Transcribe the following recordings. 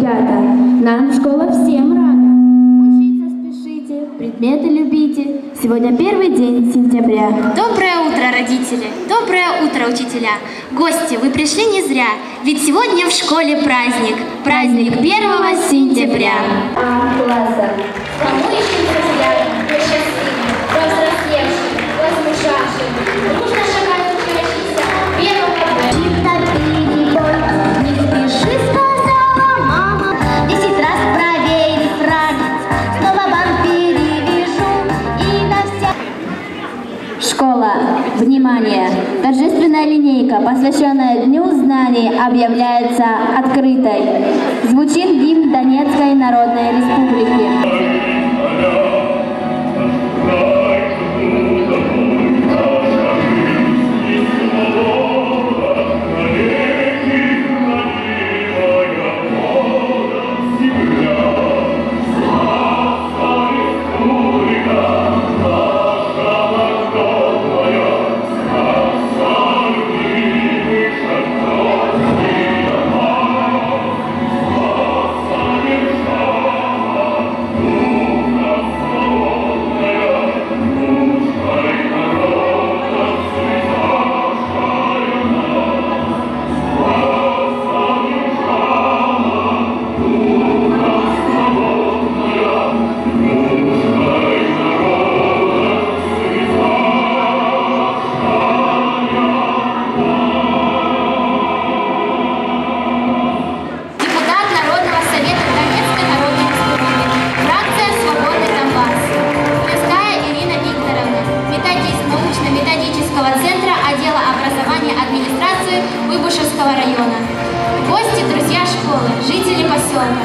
ребята, нам школа всем рада. Учиться спешите, предметы любите. Сегодня первый день сентября. Доброе утро, родители! Доброе утро, учителя! Гости, вы пришли не зря, ведь сегодня в школе праздник. Праздник 1 сентября. Класса. Кому еще друзья, вы счастливы, повзрослевшие, возмужавшие, дружно шагают учащиеся 1 Не спеши, сказала мама, 10 раз проверь ранец, снова вам перевяжу и на вся... Школа. Внимание! Торжественная линейка, посвященная Дню знаний, объявляется открытой. Звучит гимн Донецкой Народной Республики. района. Гости, друзья школы, жители поселка.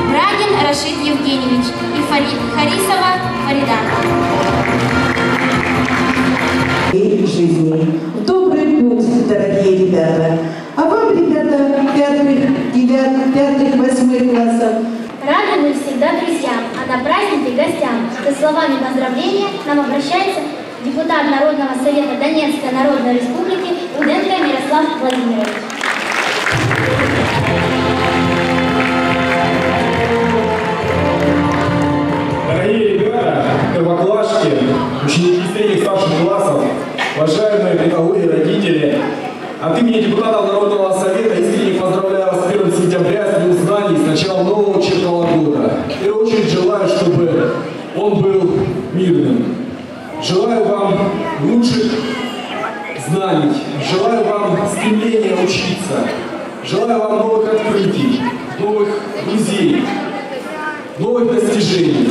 Брагин Рашид Евгеньевич и Харисова Фарида. Жизни. В добрый путь, дорогие ребята. А вам, ребята, пятых, восьмых классов. Рады мы всегда друзьям, а на празднике гостям. Со словами поздравления нам обращается депутат Народного совета Донецкой Народной Республики Руденко Мирослав Владимирович. Дорогие ребята, первоклашки, ученики средних старших классов, уважаемые педагоги и родители, от имени депутатов Народного совета искренне поздравляю вас с 1 сентября, с Днем знаний, с началом нового учебного года. В первую очередь желаю, чтобы он был мирным. Желаю вам лучших знаний, желаю вам стремления учиться, желаю вам новых открытий, новых друзей, новых достижений.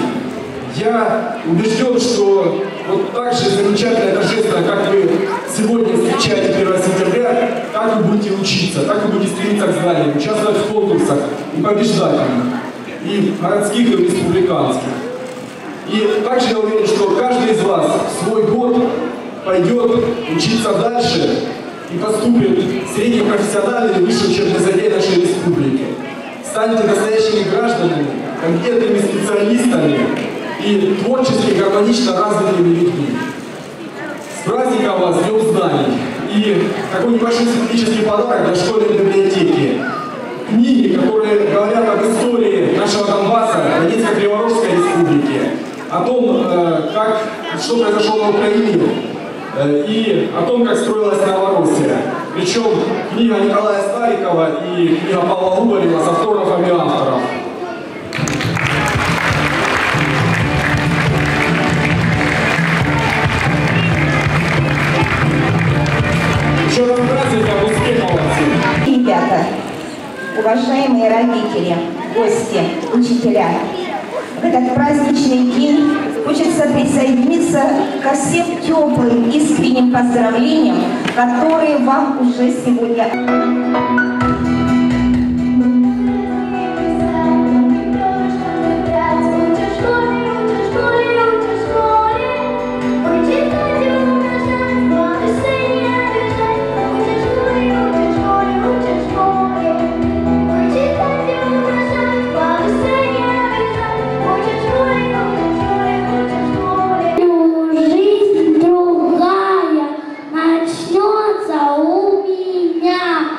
Я убежден, что вот так же замечательно и торжественно, как вы сегодня встречаете 1 сентября, так вы будете учиться, так вы будете стремиться к знаниям, участвовать в конкурсах и побеждать в них, и городских, и республиканских. И также я уверен, что каждый из вас в свой год пойдет учиться дальше и поступит в среднее профессиональное или высшее учебное заведение нашей республики. Станете настоящими гражданами, компетентными специалистами и творчески, гармонично развитыми людьми. С праздником вас, Днем знаний! И такой небольшой символический подарок для школьной библиотеки. Книги, которые говорят об истории нашего Донбасса, Донецкой Криворожской республики, о том, что произошло на Украине, и о том, как строилась Новороссия. Причем книга Николая Старикова и книга Павла Губарева с автографами авторов. Еще раз праздником, успехов вам! Ребята, уважаемые родители, гости, учителя, в этот праздничный день хочется присоединиться ко всем теплым, искренним поздравлениям, которые вам уже сегодня... Начнется у меня.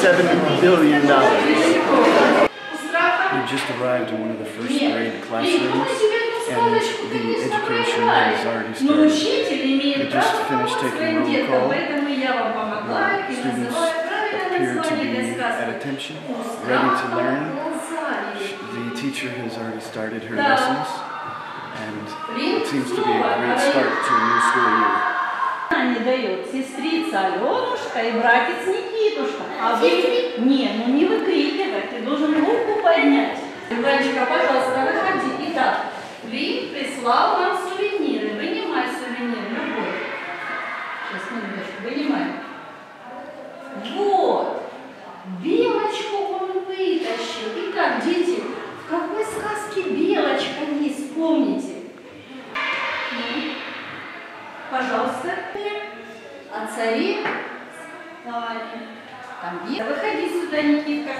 $7 billion. We've just arrived in one of the first grade classrooms, and the education has already started. We just finished taking roll call. The students appear to be at attention, ready to learn. The teacher has already started her lessons, and it seems to be a great start to a new school year. Не дает сестрица Аленушка и братец Никитушка. А вы... не выкрикивай, ты должен руку поднять. Иванчика, пожалуйста, выходи. Итак, Ли прислал нам сувениры. Вынимай сувенир, любой. Сейчас, минуточку, вынимай. Вот. Белочку он вытащил. Итак, дети, в какой сказке Белочка есть, вспомните? Пожалуйста, о царе Ване. Там где? Выходи сюда, Никитка.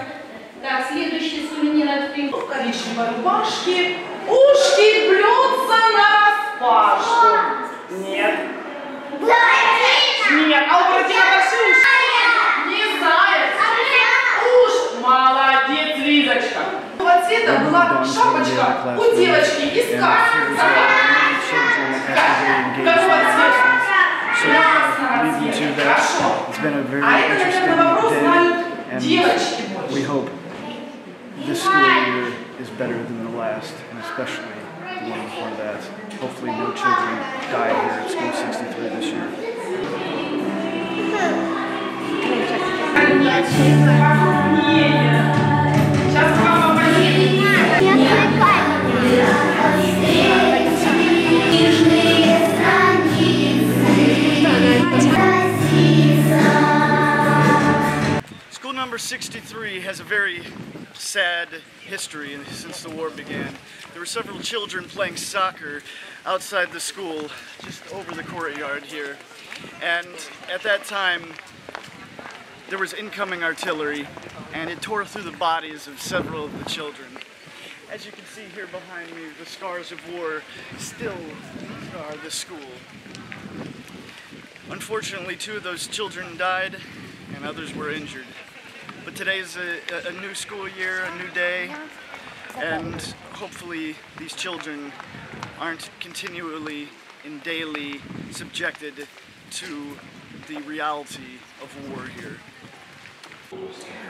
Так, следующий сувенир от Фрим. В коричневой рубашке ушки блюдца нараспашку. Нет. Нет, а у братья ваши уши? Не заяц. Уж. Молодец, Лизочка. Какого цвета была шапочка у девочки из сказки? Какого цвета? Leading to that, it's been a very interesting day, and we hope this school year is better than the last, and especially the one before that. Hopefully no children die here at School 63 this year. School number 63 has a very sad history since the war began. There were several children playing soccer outside the school, just over the courtyard here. And at that time, there was incoming artillery, and it tore through the bodies of several of the children. As you can see here behind me, the scars of war still scar this school. Unfortunately, 2 of those children died, and others were injured. But today's a new school year, a new day, and hopefully these children aren't continually and daily subjected to the reality of war here.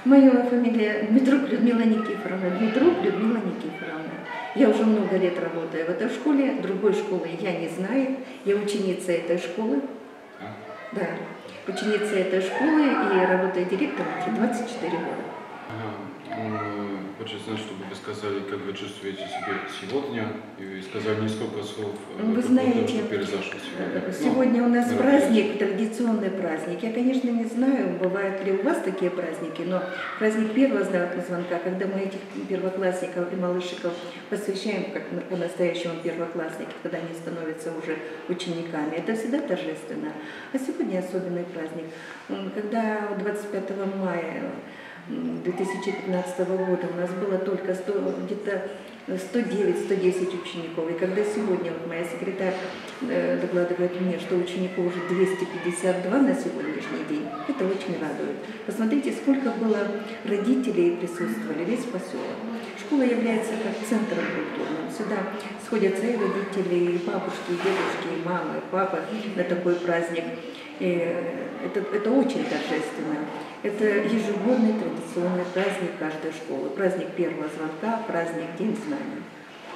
Моя фамилия Дмитрук Людмила Никифоровна. Дмитрук Людмила Никифоровна. Я уже много лет работаю в этой школе, другой школы я не знаю. Я ученица этой школы. Да, ученица этой школы и работаю директором уже 24 года. Хочу знать, чтобы вы сказали, как вы чувствуете себя сегодня, и сказали несколько слов, вы знаете, произошло сегодня. Сегодня у нас праздник, традиционный праздник. Я, конечно, не знаю, бывают ли у вас такие праздники, но праздник первого звонка, когда мы этих первоклассников и малышиков посвящаем как по-настоящему первоклассники, когда они становятся уже учениками, это всегда торжественно. А сегодня особенный праздник, когда 25 мая 2015 года у нас было только где-то 109-110 учеников. И когда сегодня вот моя секретарь докладывает мне, что учеников уже 252 на сегодняшний день, это очень радует. Посмотрите, сколько было родителей присутствовали, весь поселок. Школа является как центром культурным. Сюда сходятся и родители, и бабушки, и дедушки, и мамы, и папа на такой праздник. И это очень торжественно. Это ежегодный традиционный праздник каждой школы. Праздник первого звонка, праздник День знаний.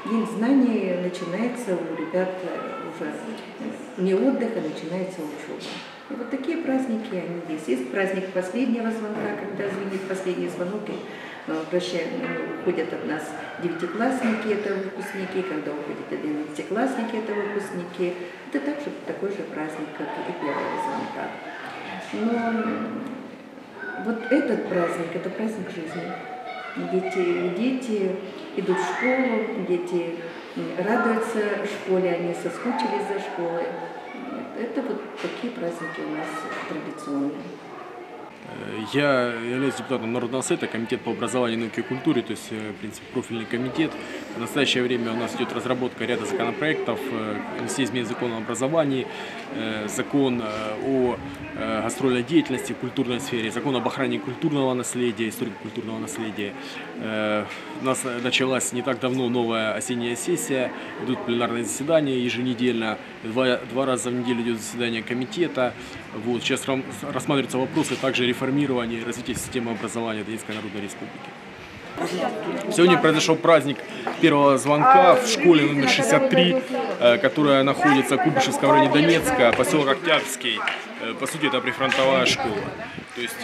День знаний начинается у ребят уже не отдых, а начинается учеба. И вот такие праздники, они есть. Есть праздник последнего звонка, когда звенит последний звонок, и уходят от нас девятиклассники, это выпускники, когда уходят 11-классники, это выпускники. Это также такой же праздник, как и первого звонка. Но вот этот праздник, это праздник жизни. Дети идут в школу, дети радуются школе, они соскучились за школой. Это вот такие праздники у нас традиционные. Я являюсь депутатом Народного совета, комитет по образованию, науке и культуре, то есть, в принципе, профильный комитет. В настоящее время у нас идет разработка ряда законопроектов, все изменения закона об образовании, закон о гастрольной деятельности в культурной сфере, закон об охране культурного наследия, историко-культурного наследия. У нас началась не так давно новая осенняя сессия, идут пленарные заседания еженедельно, два раза в неделю идет заседание комитета. Вот, сейчас рассматриваются вопросы также реформирования и развития системы образования Донецкой Народной Республики. Сегодня произошел праздник первого звонка в школе номер 63, которая находится в Куйбышевском районе Донецка, поселок Октябрьский. По сути, это прифронтовая школа. То есть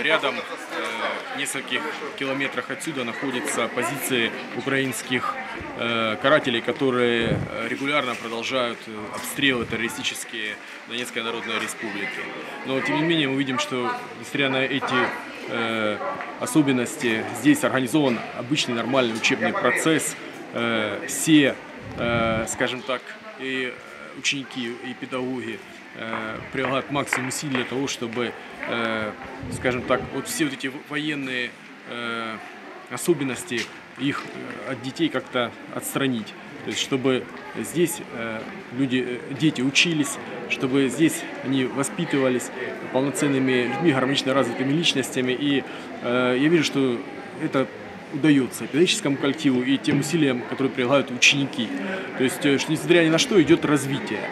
рядом, в нескольких километрах отсюда, находятся позиции украинских карателей, которые регулярно продолжают обстрелы террористические Донецкой Народной Республики. Но тем не менее мы видим, что несмотря на эти особенности, здесь организован обычный нормальный учебный процесс. Все, скажем так, и ученики, и педагоги прилагают максимум усилий для того, чтобы, скажем так, вот все вот эти военные особенности их от детей как-то отстранить. То есть, чтобы здесь дети учились, чтобы здесь они воспитывались полноценными людьми, гармонично развитыми личностями. И я вижу, что это удается педагогическому коллективу и тем усилиям, которые прилагают ученики. То есть, что несмотря ни на что идет развитие.